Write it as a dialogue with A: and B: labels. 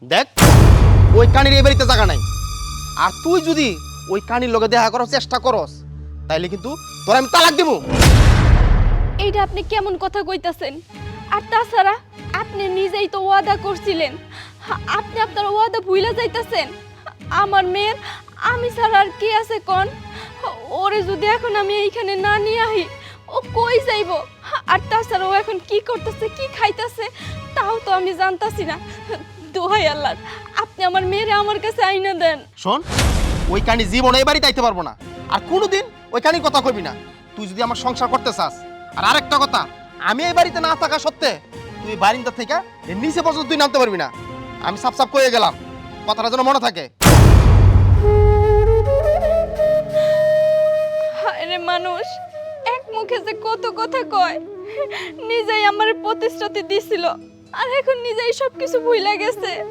A: দেখ ওই কানির এই বাড়িতে জায়গা নাই। আর তুই যদি ওই কানির লগে দেখা করার চেষ্টা করস তাইলে কিন্তু তোর আমি তালাক দেব।
B: এইটা আপনি কেমন কথা কইতাছেন? আর তাছাড়া আপনি নিজেই তো ওয়াদা করছিলেন, আপনি আপনার ওয়াদা ভুলে যাইতাছেন। আমার মেয়ের আমি ছাড়া আর কি আছে কোন? ওরে যদি এখন আমি এইখানে না নিয়ে আহি ও কই যাইব? আর তাছাড়া ও এখন কি করতেছে কি খাইতেছে তাও তো আমি জানতাছি না। দোহাই আল্লাহ, আপনি আমার মেয়েরে আমার কাছে আইনা দেন।
A: শোন, ওই কানি জীবনে এই বাড়িতে আইতে পারবো না, আর কোনোদিন ওই কানির কথা কইবি না। তুই যদি আমার সংসার করতে চাস, আর আরেকটা কথা, আমি এই বাড়িতে না থাকা সত্ত্বে তুই বারিন্দা থেকে এর নিচে পর্যন্ত তুই নামতে পারবি না। আমি সাপ সাপ কয়ে গেলাম, কথাটা যেন মনে থাকে।
B: হায়রে মানুষ এক মুখে যে কত কথা কয়, নিজেই আমার প্রতিশ্রুতি দিছিল আর এখন নিজেই সবকিছু ভুলে গেছে।